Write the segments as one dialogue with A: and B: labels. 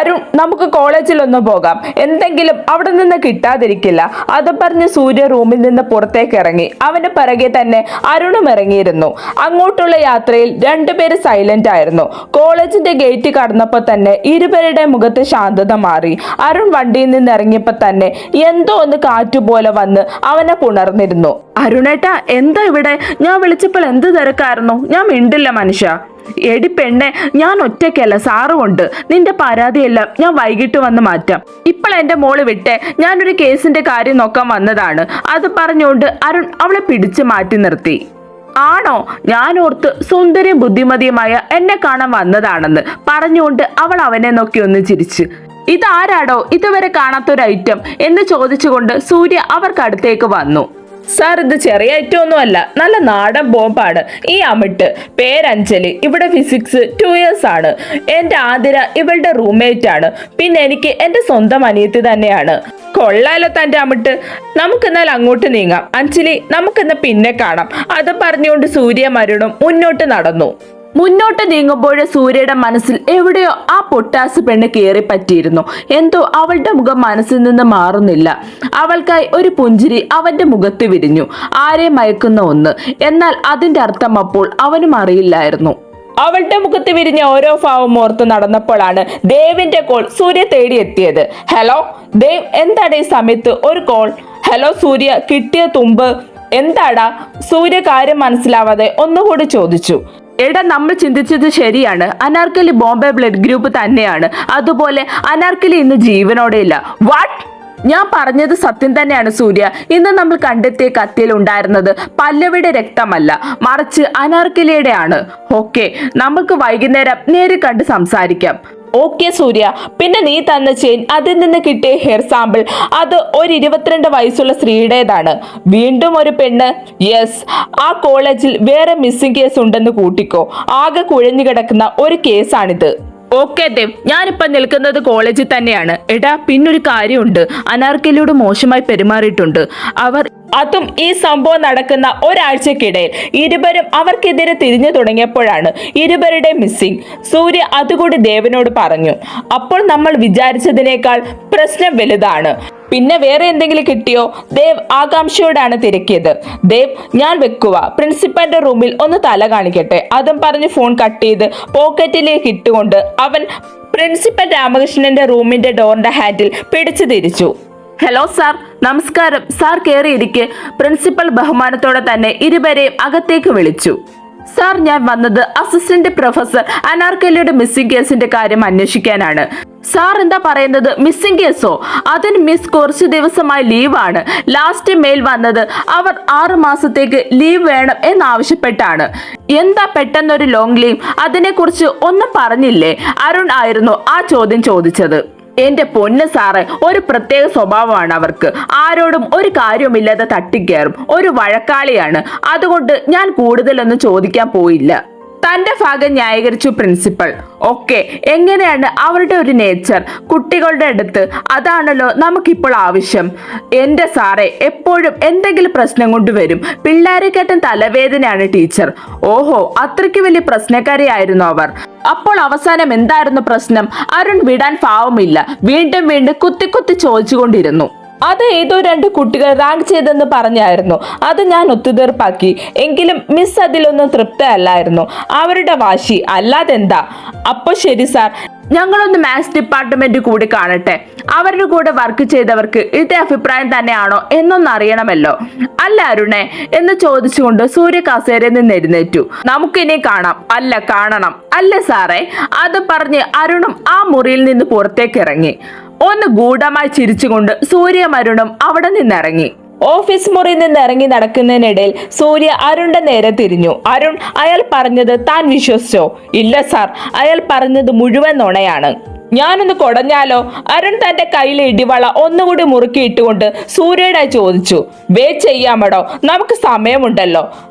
A: അരുൺ, നമുക്ക് കോളേജിലൊന്ന് പോകാം, എന്തെങ്കിലും അവിടെ നിന്ന് കിട്ടാതിരിക്കില്ല. അത് പറഞ്ഞ് സൂര്യ റൂമിൽ നിന്ന് പുറത്തേക്ക് ഇറങ്ങി. അവന് പിറകെ തന്നെ അരുണും ഇറങ്ങിയിരുന്നു. അങ്ങോട്ടുള്ള യാത്രയിൽ രണ്ടുപേര് സൈലന്റ് ആയിരുന്നു. കോളേജിന്റെ ഗേറ്റ് കടന്നപ്പോൾ തന്നെ ഇരുവരുടെ മുഖത്ത് ശാന്തത മാറി. അരുൺ വണ്ടിയിൽ നിന്ന് ഇറങ്ങിയപ്പോൾ തന്നെ എന്തോ ഒന്ന് കാറ്റുപോലെ വന്ന് അവനെ പുണർന്നിരുന്നു. അരുണേട്ടാ, എന്താ ഇവിടെ? ഞാൻ വിളിച്ചപ്പോൾ എന്ത് തിരക്കായിരുന്നു? ഞാൻ മിണ്ടില്ല മനുഷ്യ. എടി പെണ്ണെ, ഞാൻ ഒറ്റയ്ക്കല്ല, സാറുമുണ്ട്. നിന്റെ പരാതിയെല്ലാം ഞാൻ വൈകിട്ട് വന്ന് മാറ്റാം. ഇപ്പോൾ എന്റെ മോള് വിട്ടെ, ഞാനൊരു കേസിന്റെ കാര്യം നോക്കാൻ വന്നതാണ്. അത് പറഞ്ഞുകൊണ്ട് അരുൺ അവളെ പിടിച്ചു മാറ്റി നിർത്തി. ആണോ? ഞാൻ ഓർത്ത് സുന്ദരിയും ബുദ്ധിമതിയുമായ എന്നെ കാണാൻ വന്നതാണെന്ന് പറഞ്ഞുകൊണ്ട് അവൾ അവനെ നോക്കി ഒന്ന് ചിരിച്ചു. ഇതാരാടോ ഇതുവരെ കാണാത്തൊരു ഐറ്റം എന്ന് ചോദിച്ചുകൊണ്ട് സൂര്യ അവർക്കടുത്തേക്ക് വന്നു. സാർ, ഇത് ചെറിയ ഐറ്റം ഒന്നുമല്ല, നല്ല നാടൻ ബോംബാണ്. ഈ അമിട്ട് പേരഞ്ജലി, ഇവിടെ ഫിസിക്സ് 2 years ആണ്. എൻ്റെ ആതിര ഇവളുടെ റൂംമേറ്റ് ആണ്. പിന്നെ എനിക്ക് എൻ്റെ സ്വന്തം അനിയത്തി തന്നെയാണ്. കൊള്ളാലോ തൻ്റെ അമിട്ട്. നമുക്കെന്നാൽ അങ്ങോട്ട് നീങ്ങാം. അഞ്ജലി, നമുക്കെന്നാൽ പിന്നെ കാണാം. അത് പറഞ്ഞുകൊണ്ട് സൂര്യ അരുണും മുന്നോട്ട് നടന്നു. മുന്നോട്ട് നീങ്ങുമ്പോൾ സൂര്യയുടെ മനസ്സിൽ എവിടെയോ ആ പൊട്ടാസ് പെണ്ണ് കയറി പറ്റിയിരുന്നു. എന്തോ അവളുടെ മുഖം മനസ്സിൽ നിന്ന് മാറുന്നില്ല. അവൾക്കായി ഒരു പുഞ്ചിരി അവന്റെ മുഖത്ത് വിരിഞ്ഞു. ആരെ മയക്കുന്ന ഒന്ന്. എന്നാൽ അതിന്റെ അർത്ഥം അപ്പോൾ അവനും അറിയില്ലായിരുന്നു. അവളുടെ മുഖത്ത് വിരിഞ്ഞ ഓരോ ഭാവം ഓർത്ത് നടന്നപ്പോഴാണ് ദേവിന്റെ കോൾ സൂര്യ തേടിയെത്തിയത്. ഹലോ ദേവ്, എന്താണ് ഈ സമയത്ത് ഒരു കോൾ? ഹലോ സൂര്യ, കിട്ടിയ തുമ്പ്. എന്താടാ? സൂര്യ കാര്യം മനസ്സിലാവാതെ ഒന്നുകൂടി ചോദിച്ചു. എടാ, നമ്മൾ ചിന്തിച്ചത് ശരിയാണ്. അനാർക്കലി ബോംബെ ബ്ലഡ് ഗ്രൂപ്പ് തന്നെയാണ്. അതുപോലെ അനാർക്കലി ഇന്ന് ജീവനോടെ ഇല്ല. വാട്ട്? ഞാൻ പറഞ്ഞത് സത്യം തന്നെയാണ് സൂര്യ. ഇന്ന് നമ്മൾ കണ്ടെത്തിയ കത്തിയിൽ ഉണ്ടായിരുന്നത് പല്ലവിയുടെ രക്തമല്ല, മറിച്ച് അനാർക്കലിയുടെ ആണ്. ഓക്കെ, നമുക്ക് വൈകുന്നേരം നേരിൽ കണ്ട് സംസാരിക്കാം. ഓക്കെ സൂര്യ. പിന്നെ നീ തന്ന ചെയിൻ, അതിൽ നിന്ന് കിട്ടിയ ഹെയർ സാമ്പിൾ, അത് ഒരു 22 വയസ്സുള്ള സ്ത്രീയുടേതാണ്. വീണ്ടും ഒരു പെണ്ണ്? യെസ്. ആ കോളേജിൽ വേറെ മിസ്സിംഗ് കേസ് ഉണ്ടെന്ന് കൂട്ടിക്കോ. ആകെ കുഴഞ്ഞു കിടക്കുന്ന ഒരു കേസാണിത്. ഓക്കെ ദേവ്, ഞാനിപ്പം നിൽക്കുന്നത് കോളേജിൽ തന്നെയാണ്. എടാ, പിന്നൊരു കാര്യമുണ്ട്. അനാർക്കലിയോട് മോശമായി പെരുമാറിയിട്ടുണ്ട് അവർ. അതും ഈ സംഭവം നടക്കുന്ന ഒരാഴ്ചക്കിടയിൽ ഇരുവരും അവർക്കെതിരെ തിരിഞ്ഞു തുടങ്ങിയപ്പോഴാണ് ഇരുവരുടെ മിസ്സിംഗ്. സൂര്യ അതുകൂടി ദേവനോട് പറഞ്ഞു. അപ്പോൾ നമ്മൾ വിചാരിച്ചതിനേക്കാൾ പ്രശ്നം വലുതാണ്. പിന്നെ വേറെ എന്തെങ്കിലും കിട്ടിയോ? ദേവ് ആകാംക്ഷയോടാണ് തിരക്കിയത്. ദേവ്, ഞാൻ വെക്കുക, പ്രിൻസിപ്പലിന്റെ റൂമിൽ ഒന്ന് തല കാണിക്കട്ടെ. അതും പറഞ്ഞ് ഫോൺ കട്ട് ചെയ്ത് പോക്കറ്റിലേക്ക് ഇട്ടുകൊണ്ട് അവൻ പ്രിൻസിപ്പൽ രാമകൃഷ്ണന്റെ റൂമിന്റെ ഡോറിന്റെ ഹാൻഡിൽ പിടിച്ചു തിരിച്ചു. ഹലോ സാർ, നമസ്കാരം. സാർ കയറിയിരിക്കെ. പ്രിൻസിപ്പൽ ബഹുമാനത്തോടെ തന്നെ ഇരുവരെയും അകത്തേക്ക് വിളിച്ചു. സാർ, ഞാൻ വന്നത് അസിസ്റ്റന്റ് പ്രൊഫസർ അനാർക്കലിയുടെ മിസ്സിംഗ് കേസിന്റെ കാര്യം അന്വേഷിക്കാനാണ്. സാർ എന്താ പറയുന്നത്? മിസ്സിംഗ് കേസോ? അതിന് മിസ് കുറച്ച് ദിവസമായി ലീവാണ്. ലാസ്റ്റ് മെയിൽ വന്നത് അവർ 6 മാസത്തേക്ക് ലീവ് വേണം എന്നാവശ്യപ്പെട്ടാണ്. എന്താ പെട്ടെന്നൊരു ലോങ് ലീവ്? അതിനെക്കുറിച്ച് ഒന്നും പറഞ്ഞില്ലേ? അരുൺ ആയിരുന്നു ആ ചോദ്യം ചോദിച്ചത്. എന്റെ പൊന്ന് സാറേ, ഒരു പ്രത്യേക സ്വഭാവമാണ് അവർക്ക്. ആരോടും ഒരു കാര്യവുമില്ലാതെ തട്ടിക്കയറും. ഒരു വഴക്കാളിയാണ്. അതുകൊണ്ട് ഞാൻ കൂടുതലൊന്നും ചോദിക്കാൻ പോയില്ല. തന്റെ ഭാഗം ന്യായീകരിച്ചു പ്രിൻസിപ്പൽ. ഓക്കെ, എങ്ങനെയാണ് അവരുടെ ഒരു നേച്ചർ? കുട്ടികളുടെ അടുത്ത് അതാണല്ലോ നമുക്കിപ്പോൾ ആവശ്യം. എന്റെ സാറേ, എപ്പോഴും എന്തെങ്കിലും പ്രശ്നം കൊണ്ടുവരും. പിള്ളേരെക്കാട്ടും തലവേദനയാണ് ടീച്ചർ. ഓഹോ, അത്രയ്ക്ക് വലിയ പ്രശ്നക്കാരിയായിരുന്നു അവർ. അപ്പോൾ അവസാനം എന്തായിരുന്നു പ്രശ്നം? അരുൺ വിടാൻ ഭാവമില്ല. വീണ്ടും വീണ്ടും കുത്തി ചോദിച്ചുകൊണ്ടിരുന്നു. അത് ഏതോ 2 കുട്ടികൾ റാങ്ക് ചെയ്തെന്ന് പറഞ്ഞായിരുന്നു. അത് ഞാൻ ഒത്തുതീർപ്പാക്കി. എങ്കിലും മിസ് അതിലൊന്നും തൃപ്തയല്ലായിരുന്നു. അവരുടെ വാശി അല്ലാതെന്താ. അപ്പോൾ ശരി സാർ, ഞങ്ങളൊന്ന് മാത്സ് ഡിപ്പാർട്ട്മെന്റ് കൂടി കാണട്ടെ. അവരുടെ കൂടെ വർക്ക് ചെയ്തവർക്ക് ഇതേ അഭിപ്രായം തന്നെയാണോ എന്നൊന്നറിയണമല്ലോ. അല്ല അരുണേ എന്ന് ചോദിച്ചുകൊണ്ട് സൂര്യ കസേരയിൽ നിന്ന് എഴുന്നേറ്റു. നമുക്കിനി കാണാം. അല്ല, കാണണം. അല്ലേ സാറേ? അത് പറഞ്ഞ് അരുണും ആ മുറിയിൽ നിന്ന് പുറത്തേക്ക് ഇറങ്ങി. ഒന്ന് ഗൂഢമായി ചിരിച്ചുകൊണ്ട് സൂര്യ അരുണും അവിടെ നിന്നിറങ്ങി. ഓഫീസ് മുറിയിൽ നിന്ന് ഇറങ്ങി നടക്കുന്നതിനിടയിൽ സൂര്യ അരുണിന്റെ നേരെ തിരിഞ്ഞു. അരുൺ, അയാൾ പറഞ്ഞത് താൻ വിശ്വസിച്ചോ? ഇല്ല സാർ, അയാൾ പറഞ്ഞത് മുഴുവൻ നുണയാണ്. ഞാനൊന്ന് കൊടഞ്ഞാലോ? അരുൺ തന്റെ കയ്യിലെ ഇടിവള ഒന്നുകൂടി മുറുക്കിയിട്ടുകൊണ്ട് സൂര്യയോടായി ചോദിച്ചു. വേ ചെയ്യാമടോ, നമുക്ക് സമയമുണ്ടല്ലോ.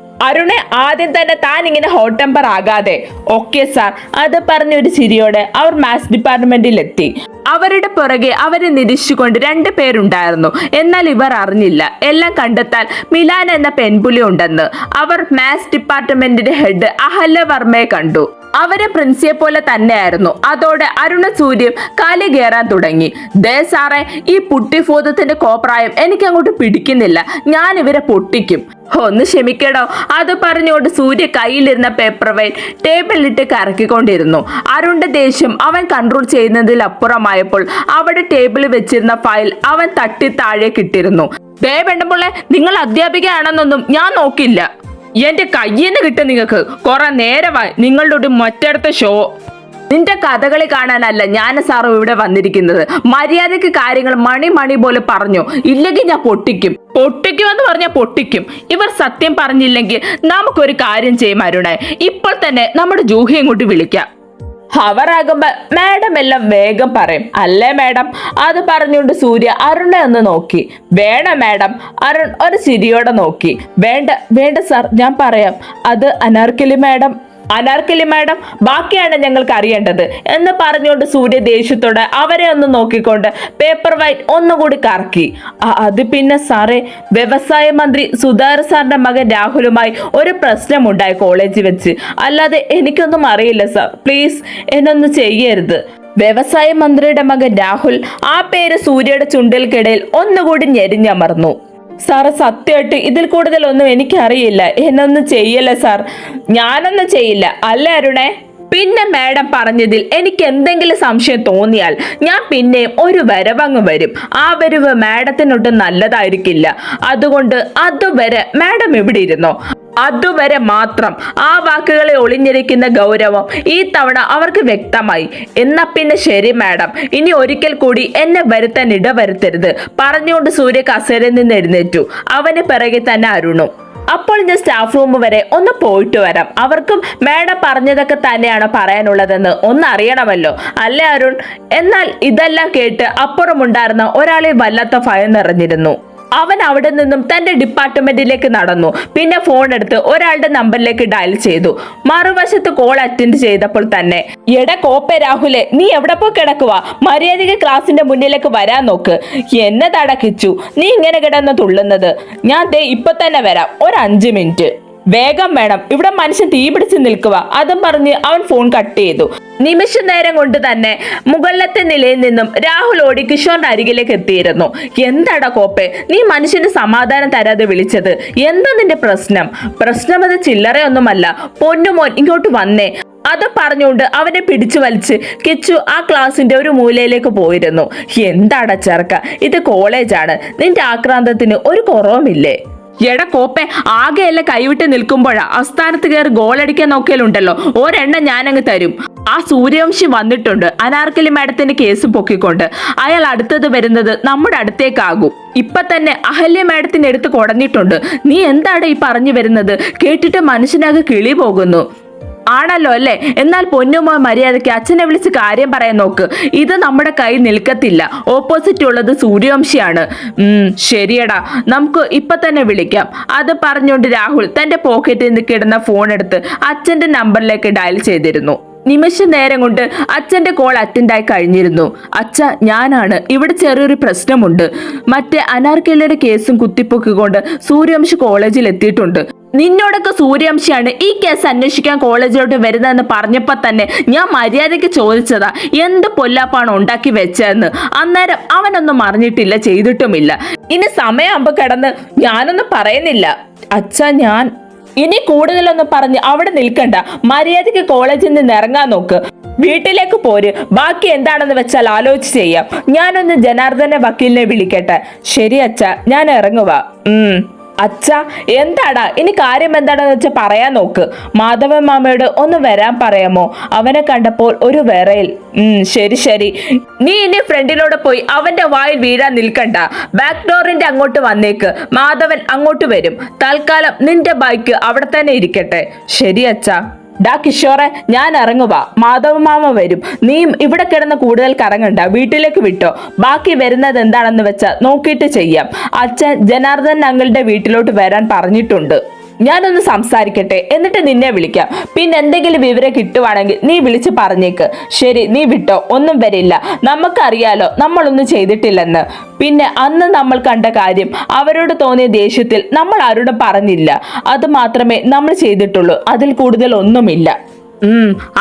A: അരുണെ, ആദ്യം തന്നെ താൻ ഇങ്ങനെ ഹോട്ട് ടെമ്പർ ആകാതെ. Okay sir. അത് പറഞ്ഞൊരു ചിരിയോടെ അവർ മാത്സ് ഡിപ്പാർട്ട്മെന്റിൽ എത്തി. അവരുടെ പുറകെ അവരെ നിരീക്ഷിച്ചുകൊണ്ട് 2 പേരുണ്ടായിരുന്നു. എന്നാൽ ഇവർ അറിഞ്ഞില്ല എല്ലാം കണ്ടെത്താൻ മിലാൻ എന്ന പെൺപുലി ഉണ്ടെന്ന്. അവർ മാത്സ് ഡിപ്പാർട്ട്മെന്റിന്റെ ഹെഡ് അഹല്യ വർമ്മയെ കണ്ടു. അവരെ പ്രിൻസിയെ പോലെ തന്നെയായിരുന്നു. അതോടെ അരുണ സൂര്യയും കാലി കയറാൻ തുടങ്ങി. ദേ സാറേ, ഈ പുട്ടിഫോദത്തിന്റെ കോപ്രായം എനിക്ക് അങ്ങോട്ട് പിടിക്കുന്നില്ല. ഞാൻ ഇവരെ പൊട്ടിക്കും. ഒന്ന് ക്ഷമിക്കടോ. അത് പറഞ്ഞുകൊണ്ട് സൂര്യ കയ്യിലിരുന്ന പേപ്പർ വെയിൻ ടേബിളിലിട്ട് കറക്കിക്കൊണ്ടിരുന്നു. അരുണിന്റെ ദേഷ്യം അവൻ കൺട്രോൾ ചെയ്യുന്നതിലപ്പുറമായപ്പോൾ അവിടെ ടേബിളിൽ വെച്ചിരുന്ന ഫയൽ അവൻ തട്ടി താഴെ കിട്ടിയിരുന്നു. ദേ വേണ്ടപ്പോളെ, നിങ്ങൾ അധ്യാപികയാണെന്നൊന്നും ഞാൻ നോക്കില്ല. എന്റെ കയ്യിൽ നിന്ന് കിട്ടും നിങ്ങൾക്ക്. കുറെ നേരമായി നിങ്ങളുടെ ഒരു മറ്റടുത്ത ഷോ. നിന്റെ കഥകളി കാണാനല്ല ഞാൻ സാറും ഇവിടെ വന്നിരിക്കുന്നത്. മര്യാദയ്ക്ക് കാര്യങ്ങൾ മണി പോലെ പറഞ്ഞു, ഇല്ലെങ്കിൽ ഞാൻ പൊട്ടിക്കുമെന്ന് പറഞ്ഞാൽ പൊട്ടിക്കും. ഇവർ സത്യം പറഞ്ഞില്ലെങ്കിൽ നമുക്കൊരു കാര്യം ചെയ്യും അരുണേ, ഇപ്പോൾ തന്നെ നമ്മുടെ ജൂഹി ഇങ്ങോട്ട് വിളിക്കാം. അവരാകുമ്പോ മാഡം എല്ലാം വേഗം പറയും, അല്ലേ മാഡം? അത് പറഞ്ഞുകൊണ്ട് സൂര്യ അരുണെ ഒന്ന് നോക്കി. വേണം മാഡം. അരുൺ ഒരു ചിരിയോടെ നോക്കി. വേണ്ട സാർ, ഞാൻ പറയാം. അത് അനാർക്കലി മാഡം ബാക്കിയാണ് ഞങ്ങൾക്ക് അറിയേണ്ടത് എന്ന് പറഞ്ഞുകൊണ്ട് സൂര്യ ദേഷ്യത്തോടെ അവരെ ഒന്ന് നോക്കിക്കൊണ്ട് പേപ്പർ വൈറ്റ് ഒന്നുകൂടി കറക്കി. അത് പിന്നെ സാറേ, വ്യവസായ മന്ത്രി സുധാകർ സാറിന്റെ മകൻ രാഹുലുമായി ഒരു പ്രശ്നമുണ്ടായി കോളേജിൽ വെച്ച്. അല്ലാതെ എനിക്കൊന്നും അറിയില്ല സാർ. പ്ലീസ് എന്നൊന്നും ചെയ്യരുത്. വ്യവസായ മന്ത്രിയുടെ മകൻ രാഹുൽ, ആ പേര് സൂര്യയുടെ ചുണ്ടിൽക്കിടയിൽ ഒന്നുകൂടി ഞെരിഞ്ഞമർന്നു. സാറ് സത്യമായിട്ട് ഇതിൽ കൂടുതലൊന്നും എനിക്കറിയില്ല. എന്നൊന്നും ചെയ്യല്ല സാർ. ഞാനൊന്നും ചെയ്യില്ല, അല്ലേ അരുണേ? പിന്നെ മാഡം പറഞ്ഞതിൽ എനിക്ക് എന്തെങ്കിലും സംശയം തോന്നിയാൽ ഞാൻ പിന്നെയും ഒരു വരവങ്ങ് വരും. ആ വരവ് മാഡത്തിനൊട്ടും നല്ലതായിരിക്കില്ല. അതുകൊണ്ട് അതുവരെ മാഡം ഇവിടെ ഇരുന്നോ. അതുവരെ മാത്രം. ആ വാക്കുകളെ ഒളിഞ്ഞിരിക്കുന്ന ഗൗരവം ഈ തവണ അവർക്ക് വ്യക്തമായി. എന്നാ പിന്നെ ശരി മാഡം, ഇനി ഒരിക്കൽ കൂടി എന്നെ വരുത്താൻ ഇടവരുത്തരുത് പറഞ്ഞുകൊണ്ട് സൂര്യ കസേരയിൽ നിന്ന് എഴുന്നേറ്റു. അവന് പിറകെ തന്നെ അരുണും. അപ്പോൾ ഞാൻ സ്റ്റാഫ് റൂം വരെ ഒന്ന് പോയിട്ട് വരാം. അവർക്കും മാഡം പറഞ്ഞതൊക്കെ തന്നെയാണ് പറയാനുള്ളതെന്ന് ഒന്നറിയണമല്ലോ, അല്ലേ അരുൺ? എന്നാൽ ഇതെല്ലാം കേട്ട് അപ്പുറമുണ്ടായിരുന്ന ഒരാളെ വല്ലാത്ത ഭയം നിറഞ്ഞിരുന്നു. അവൻ അവിടെ നിന്നും തന്റെ ഡിപ്പാർട്ട്മെന്റിലേക്ക് നടന്നു. പിന്നെ ഫോൺ എടുത്ത് ഒരാളുടെ നമ്പറിലേക്ക് ഡയൽ ചെയ്തു. മറുവശത്ത് കോൾ അറ്റൻഡ് ചെയ്തപ്പോൾ തന്നെ, എടാ കോപ്പെ രാഹുലെ, നീ എവിടെ പോയി കിടക്കുവാ? മര്യാദയ്ക്ക് ക്ലാസിന്റെ മുന്നിലേക്ക് വരാൻ നോക്ക്. എന്നതാടാ കിച്ചു നീ ഇങ്ങനെ കിടന്ന് തുള്ളുന്നത്? ഞാൻ ദേ ഇപ്പൊ തന്നെ വരാം, ഒരു 5 മിനിറ്റ്. വേഗം വേണം, ഇവിടെ മനുഷ്യൻ തീ പിടിച്ച് നിൽക്കുക. അതും പറഞ്ഞ് അവൻ ഫോൺ കട്ട് ചെയ്തു. നിമിഷ നേരം കൊണ്ട് തന്നെ മുകളിലത്തെ നിലയിൽ നിന്നും രാഹുൽ ഓടി കിഷോറിന്റെ അരികിലേക്ക് എത്തിയിരുന്നു. എന്താടാ കോപ്പെ, നീ മനുഷ്യന് സമാധാനം തരാതെ വിളിച്ചത്? എന്താ നിന്റെ പ്രശ്നം? അത് ചില്ലറയൊന്നുമല്ല. പൊന്നുമോൻ ഇങ്ങോട്ട് വന്നേ. അത് പറഞ്ഞുകൊണ്ട് അവനെ പിടിച്ചു വലിച്ച് കിച്ചു ആ ക്ലാസിന്റെ ഒരു മൂലയിലേക്ക് പോയിരുന്നു. എന്താടാ ചെറുക്ക, ഇത് കോളേജാണ്. നിന്റെ ആക്രാന്തത്തിന് ഒരു കുറവുമില്ലേ? എടാ കോപ്പെ, ആകെയല്ല കൈവിട്ട് നിൽക്കുമ്പോഴാ അസ്ഥാനത്ത് കയറി ഗോളടിക്കാൻ നോക്കിയാലുണ്ടല്ലോ, ഒരെണ്ണം ഞാനങ്ങ് തരും. ആ സൂര്യവംശി വന്നിട്ടുണ്ട് അനാർക്കലി മാഡത്തിന്റെ കേസ് പൊക്കിക്കൊണ്ട്. അയാൾ അടുത്തത് വരുന്നത് നമ്മുടെ അടുത്തേക്കാകും. ഇപ്പൊ തന്നെ അഹല്യ മാഡത്തിന്റെ അടുത്ത് കുടഞ്ഞിട്ടുണ്ട്. നീ എന്താണ് ഈ പറഞ്ഞു വരുന്നത്? കേട്ടിട്ട് മനുഷ്യനാകെ കിളി പോകുന്നു. ആണല്ലോ അല്ലേ? എന്നാൽ പൊന്നുമോ മര്യാദയ്ക്ക് അച്ഛനെ വിളിച്ച് കാര്യം പറയാൻ നോക്ക്. ഇത് നമ്മുടെ കൈ നിൽക്കത്തില്ല. ഓപ്പോസിറ്റ് ഉള്ളത് സൂര്യവംശിയാണ്. ശരിയടാ, നമുക്ക് ഇപ്പൊ തന്നെ വിളിക്കാം. അത് പറഞ്ഞുകൊണ്ട് രാഹുൽ തന്റെ പോക്കറ്റിൽ നിന്ന് കിടന്ന ഫോൺ എടുത്ത് അച്ഛന്റെ നമ്പറിലേക്ക് ഡയൽ ചെയ്തിരുന്നു. നിമിഷ നേരം കൊണ്ട് അച്ഛന്റെ കോൾ അറ്റൻഡായി കഴിഞ്ഞിരുന്നു. അച്ഛ, ഞാനാണ്. ഇവിടെ ചെറിയൊരു പ്രശ്നമുണ്ട്. മറ്റേ അനാർക്കലിയുടെ കേസും കുത്തിപ്പൊക്കിക്കൊണ്ട് സൂര്യവംശി കോളേജിൽ എത്തിയിട്ടുണ്ട്. നിന്നോടൊക്കെ സൂര്യവംശിയാണ് ഈ കേസ് അന്വേഷിക്കാൻ കോളേജിലോട്ട് വരുന്നതെന്ന് പറഞ്ഞപ്പോ തന്നെ ഞാൻ മര്യാദയ്ക്ക് ചോദിച്ചതാ, എന്ത് പൊല്ലാപ്പാണ് ഉണ്ടാക്കി വെച്ചതെന്ന്. അന്നേരം അവനൊന്നും അറിഞ്ഞിട്ടില്ല, ചെയ്തിട്ടുമില്ല. ഇനി സമയമാകുമ്പോ കിടന്ന് ഞാനൊന്നും പറയുന്നില്ല. അച്ഛ, ഞാൻ ഇനി കൂടുതലൊന്നും പറഞ്ഞ് അവിടെ നിൽക്കണ്ട. മര്യാദയ്ക്ക് കോളേജിൽ നിന്ന് ഇറങ്ങാൻ നോക്ക്. വീട്ടിലേക്ക് പോര്. ബാക്കി എന്താണെന്ന് വെച്ചാൽ ആലോചിച്ച് ചെയ്യാം. ഞാനൊന്ന് ജനാർദ്ദന്റെ വക്കീലിനെ വിളിക്കട്ടെ. ശരി അച്ഛ, ഞാൻ ഇറങ്ങുക. അച്ഛ, എന്താടാ? ഇനി കാര്യം എന്താണെന്ന് വെച്ചാൽ പറയാൻ നോക്ക്. മാധവൻ മാമയോട് ഒന്ന് വരാൻ പറയാമോ? അവനെ കണ്ടപ്പോൾ ഒരു വിറയൽ. ശരി. നീ ഇനി ഫ്രണ്ടിലൂടെ പോയി അവന്റെ വായിൽ വീഴാൻ നിൽക്കണ്ട. ബാക്ക് ഡോറിന്റെ അങ്ങോട്ട് വന്നേക്ക്. മാധവൻ അങ്ങോട്ട് വരും. തൽക്കാലം നിന്റെ ബൈക്ക് അവിടെ തന്നെ ഇരിക്കട്ടെ. ശരി അച്ഛ. ഡാ കിഷോറെ, ഞാൻ ഇറങ്ങുക. മാധവ മാമ വരും. നീയും ഇവിടെ കിടന്ന് കൂടുതൽ കറങ്ങണ്ട. വീട്ടിലേക്ക് വിട്ടോ. ബാക്കി വരുന്നത് എന്താണെന്ന് വെച്ചാൽ നോക്കിയിട്ട് ചെയ്യാം. അച്ഛൻ ജനാർദ്ദൻ അങ്കിളുടെ വീട്ടിലോട്ട് വരാൻ പറഞ്ഞിട്ടുണ്ട്. ഞാനൊന്ന് സംസാരിക്കട്ടെ, എന്നിട്ട് നിന്നെ വിളിക്കാം. പിന്നെ എന്തെങ്കിലും വിവരം കിട്ടുവാണെങ്കിൽ നീ വിളിച്ച് പറഞ്ഞേക്ക്. ശരി, നീ വിട്ടോ. ഒന്നും വരില്ല. നമുക്കറിയാലോ നമ്മളൊന്നും ചെയ്തിട്ടില്ലെന്ന്. പിന്നെ അന്ന് നമ്മൾ കണ്ട കാര്യം, അവരോട് തോന്നിയ ദേഷ്യത്തിൽ നമ്മൾ ആരോടും പറഞ്ഞില്ല. അത് മാത്രമേ നമ്മൾ ചെയ്തിട്ടുള്ളൂ. അതിൽ കൂടുതൽ ഒന്നുമില്ല.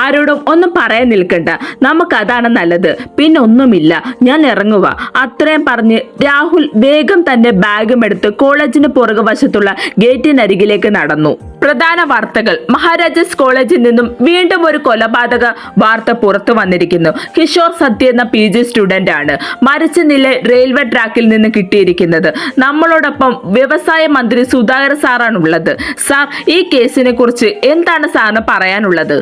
A: ആരോടും ഒന്നും പറയാൻ നിൽക്കണ്ട, നമുക്കതാണ് നല്ലത്. പിന്നെ ഒന്നുമില്ല, ഞാൻ ഇറങ്ങുക. അത്രയും പറഞ്ഞ് രാഹുൽ വേഗം തന്നെ ബാഗും എടുത്ത് കോളേജിന് പുറകു വശത്തുള്ള ഗേറ്റിനരികിലേക്ക് നടന്നു. പ്രധാന വാർത്തകൾ. മഹാരാജാസ് കോളേജിൽ നിന്നും വീണ്ടും ഒരു കൊലപാതക വാർത്ത പുറത്തു വന്നിരിക്കുന്നു. കിഷോർ സത്യ എന്ന PG സ്റ്റുഡന്റ് ആണ് മരിച്ച നില റെയിൽവേ ട്രാക്കിൽ നിന്ന് കിട്ടിയിരിക്കുന്നത്. നമ്മളോടൊപ്പം വ്യവസായ മന്ത്രി സുധാകർ സാറാണുള്ളത്. സാർ, ഈ കേസിനെ കുറിച്ച് എന്താണ് സാറിന് പറയാനുള്ളത്?